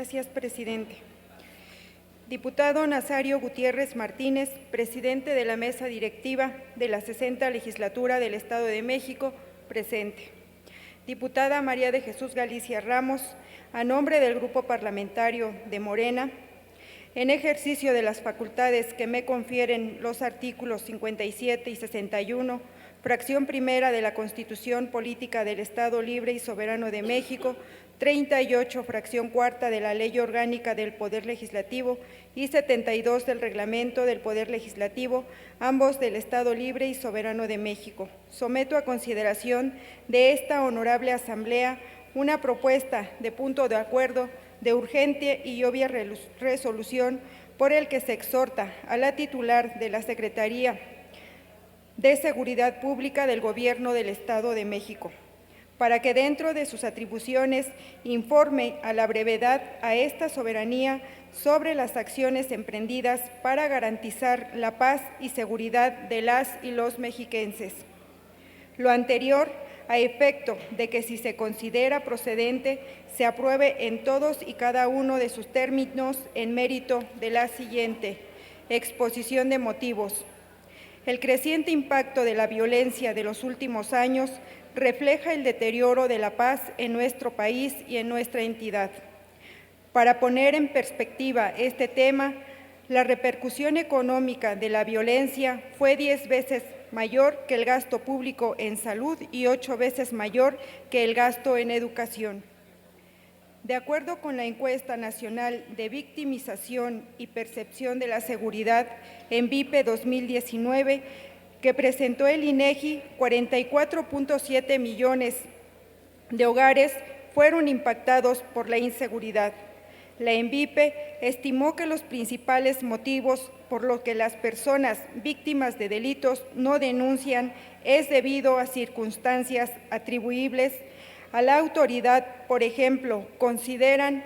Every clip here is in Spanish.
Gracias, presidente. Diputado Nazario Gutiérrez Martínez, presidente de la mesa directiva de la 60ª Legislatura del Estado de México, presente. Diputada María de Jesús Galicia Ramos, a nombre del Grupo Parlamentario de Morena, en ejercicio de las facultades que me confieren los artículos 57 y 61, fracción primera de la Constitución Política del Estado Libre y Soberano de México, 38, fracción cuarta de la Ley Orgánica del Poder Legislativo y 72 del Reglamento del Poder Legislativo, ambos del Estado Libre y Soberano de México. Someto a consideración de esta honorable Asamblea una propuesta de punto de acuerdo de urgente y obvia resolución por el que se exhorta a la titular de la Secretaría de Seguridad Pública del Gobierno del Estado de México, para que dentro de sus atribuciones informe a la brevedad a esta soberanía sobre las acciones emprendidas para garantizar la paz y seguridad de las y los mexiquenses. Lo anterior a efecto de que, si se considera procedente, se apruebe en todos y cada uno de sus términos en mérito de la siguiente exposición de motivos. El creciente impacto de la violencia de los últimos años refleja el deterioro de la paz en nuestro país y en nuestra entidad. Para poner en perspectiva este tema, la repercusión económica de la violencia fue 10 veces mayor que el gasto público en salud y 8 veces mayor que el gasto en educación. De acuerdo con la Encuesta Nacional de Victimización y Percepción de la Seguridad, ENVIPE 2019, que presentó el INEGI, 44.7 millones de hogares fueron impactados por la inseguridad. La ENVIPE estimó que los principales motivos por los que las personas víctimas de delitos no denuncian es debido a circunstancias atribuibles a la autoridad. Por ejemplo, consideran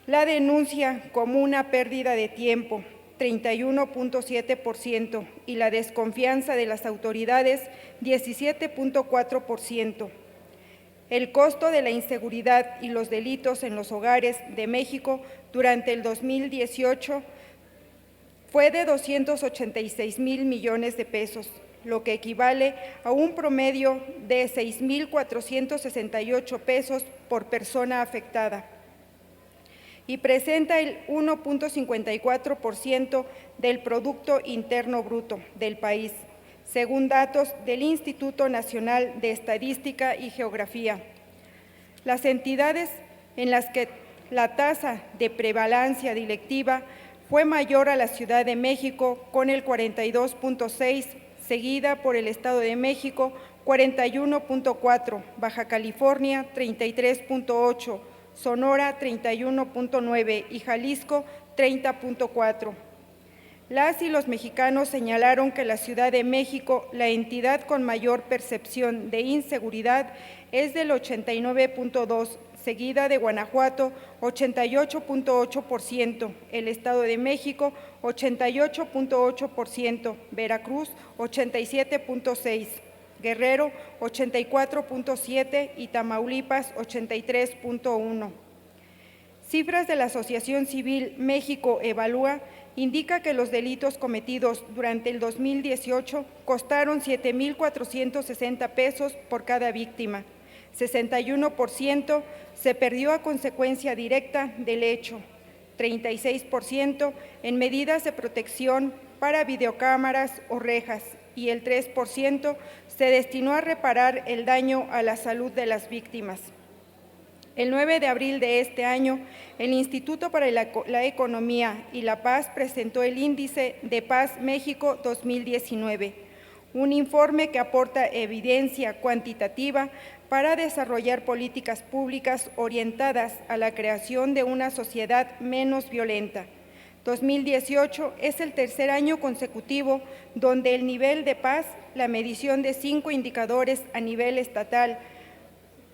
la denuncia como una pérdida de tiempo, 31.7%, y la desconfianza de las autoridades, 17.4%. El costo de la inseguridad y los delitos en los hogares de México durante el 2018 fue de 286,000 millones de pesos, lo que equivale a un promedio de 6,468 pesos por persona afectada, y presenta el 1.54% del Producto Interno Bruto del país, según datos del Instituto Nacional de Estadística y Geografía. Las entidades en las que la tasa de prevalencia delictiva fue mayor a la Ciudad de México, con el 42.6%, seguida por el Estado de México, 41.4%, Baja California, 33.8%, Sonora, 31.9% y Jalisco, 30.4%. Las y los mexicanos señalaron que la Ciudad de México, la entidad con mayor percepción de inseguridad, es del 89.2%, seguida de Guanajuato, 88.8%, el Estado de México, 88.8%, Veracruz, 87.6%, Guerrero, 84.7% y Tamaulipas, 83.1%. Cifras de la Asociación Civil México Evalúa indica que los delitos cometidos durante el 2018 costaron 7,460 pesos por cada víctima. 61% se perdió a consecuencia directa del hecho, 36% en medidas de protección para videocámaras o rejas, y el 3% se destinó a reparar el daño a la salud de las víctimas. El 9 de abril de este año, el Instituto para la Economía y la Paz presentó el Índice de Paz México 2019, un informe que aporta evidencia cuantitativa para desarrollar políticas públicas orientadas a la creación de una sociedad menos violenta. 2018 es el tercer año consecutivo donde el nivel de paz, la medición de 5 indicadores a nivel estatal: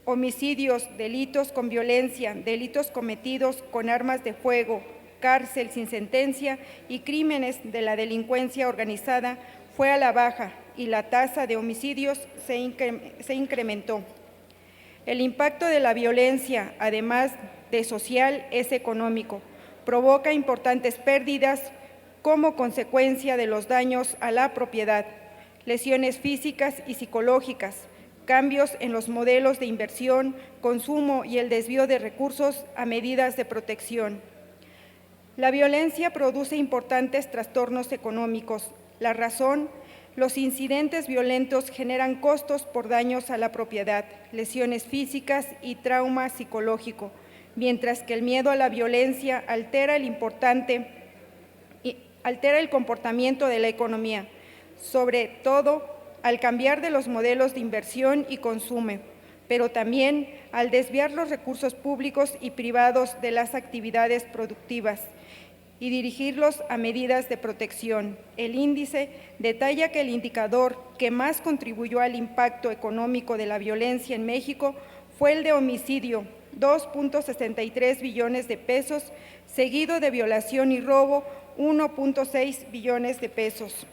homicidios, delitos con violencia, delitos cometidos con armas de fuego, cárcel sin sentencia y crímenes de la delincuencia organizada, fue a la baja y la tasa de homicidios se incrementó. El impacto de la violencia, además de social, es económico. Provoca importantes pérdidas como consecuencia de los daños a la propiedad, lesiones físicas y psicológicas, cambios en los modelos de inversión, consumo y el desvío de recursos a medidas de protección. La violencia produce importantes trastornos económicos. La razón: los incidentes violentos generan costos por daños a la propiedad, lesiones físicas y trauma psicológico, mientras que el miedo a la violencia altera el comportamiento de la economía, sobre todo al cambiar de los modelos de inversión y consumo, pero también al desviar los recursos públicos y privados de las actividades productivas y dirigirlos a medidas de protección. El índice detalla que el indicador que más contribuyó al impacto económico de la violencia en México fue el de homicidio, 2.63 billones de pesos, seguido de violación y robo, 1.6 billones de pesos.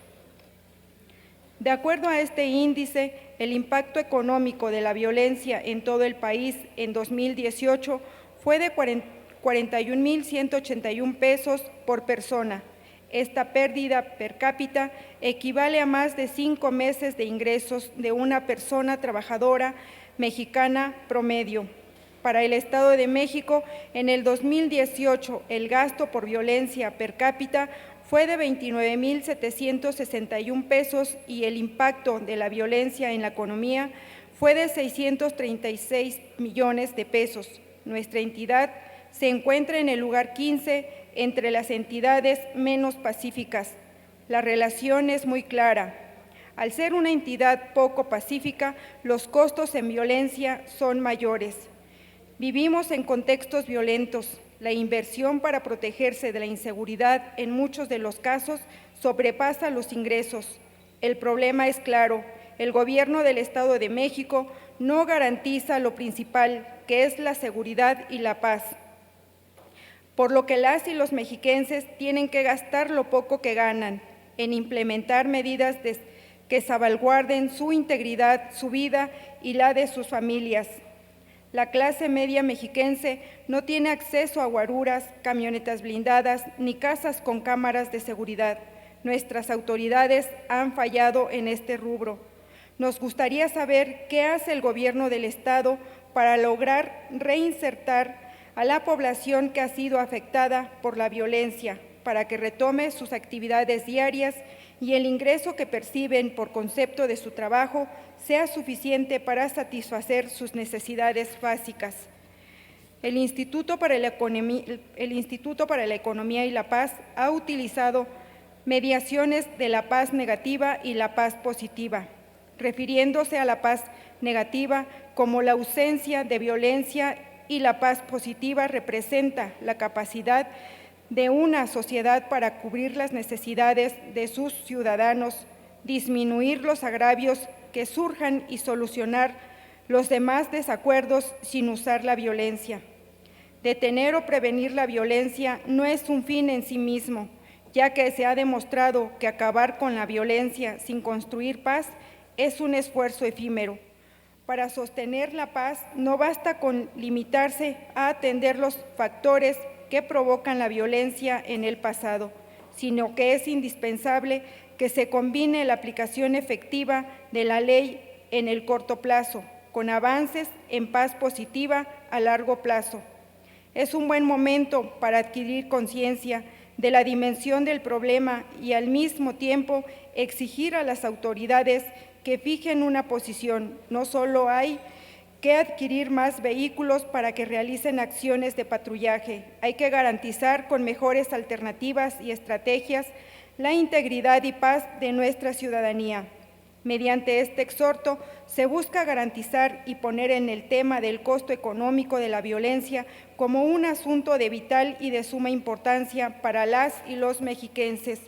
De acuerdo a este índice, el impacto económico de la violencia en todo el país en 2018 fue de 41,181 pesos por persona. Esta pérdida per cápita equivale a más de 5 meses de ingresos de una persona trabajadora mexicana promedio. Para el Estado de México, en el 2018, el gasto por violencia per cápita fue de 29,761 pesos y el impacto de la violencia en la economía fue de 636 millones de pesos. Nuestra entidad se encuentra en el lugar 15 entre las entidades menos pacíficas. La relación es muy clara. Al ser una entidad poco pacífica, los costos en violencia son mayores. Vivimos en contextos violentos. La inversión para protegerse de la inseguridad en muchos de los casos sobrepasa los ingresos. El problema es claro: el Gobierno del Estado de México no garantiza lo principal, que es la seguridad y la paz, por lo que las y los mexiquenses tienen que gastar lo poco que ganan en implementar medidas que salvaguarden su integridad, su vida y la de sus familias. La clase media mexiquense no tiene acceso a guaruras, camionetas blindadas ni casas con cámaras de seguridad. Nuestras autoridades han fallado en este rubro. Nos gustaría saber qué hace el Gobierno del Estado para lograr reinsertar a la población que ha sido afectada por la violencia, para que retome sus actividades diarias y el ingreso que perciben por concepto de su trabajo sea suficiente para satisfacer sus necesidades básicas. El Instituto para la Economía y la Paz ha utilizado mediaciones de la paz negativa y la paz positiva, refiriéndose a la paz negativa como la ausencia de violencia y la paz positiva representa la capacidad de una sociedad para cubrir las necesidades de sus ciudadanos, disminuir los agravios que surjan y solucionar los demás desacuerdos sin usar la violencia. Detener o prevenir la violencia no es un fin en sí mismo, ya que se ha demostrado que acabar con la violencia sin construir paz es un esfuerzo efímero. Para sostener la paz no basta con limitarse a atender los factores que provocan la violencia en el pasado, sino que es indispensable que se combine la aplicación efectiva de la ley en el corto plazo, con avances en paz positiva a largo plazo. Es un buen momento para adquirir conciencia de la dimensión del problema y al mismo tiempo exigir a las autoridades que fijen una posición. No solo hay que adquirir más vehículos para que realicen acciones de patrullaje, hay que garantizar con mejores alternativas y estrategias la integridad y paz de nuestra ciudadanía. Mediante este exhorto se busca garantizar y poner en el tema del costo económico de la violencia como un asunto de vital y de suma importancia para las y los mexiquenses.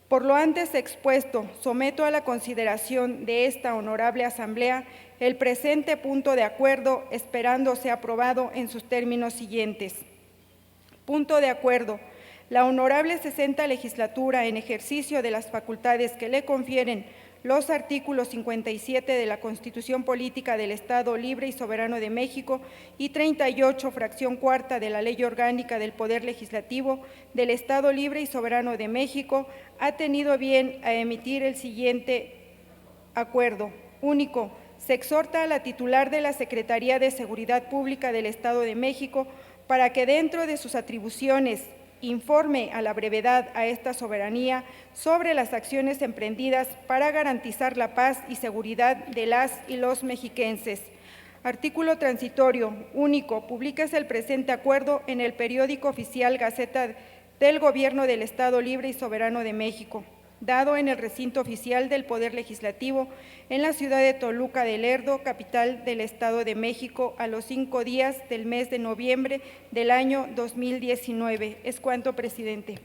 Por lo antes expuesto, someto a la consideración de esta honorable Asamblea el presente punto de acuerdo, esperando sea aprobado en sus términos siguientes. Punto de acuerdo. La honorable 60ª legislatura, en ejercicio de las facultades que le confieren los artículos 57 de la Constitución Política del Estado Libre y Soberano de México y 38, fracción cuarta de la Ley Orgánica del Poder Legislativo del Estado Libre y Soberano de México, ha tenido bien a emitir el siguiente acuerdo. Único. Se exhorta a la titular de la Secretaría de Seguridad Pública del Estado de México para que dentro de sus atribuciones informe a la brevedad a esta soberanía sobre las acciones emprendidas para garantizar la paz y seguridad de las y los mexiquenses. Artículo transitorio. Único. Publíquese el presente acuerdo en el periódico oficial Gaceta del Gobierno del Estado Libre y Soberano de México, dado en el recinto oficial del Poder Legislativo en la ciudad de Toluca de Lerdo, capital del Estado de México, a los 5 días del mes de noviembre del año 2019. Es cuanto, presidente.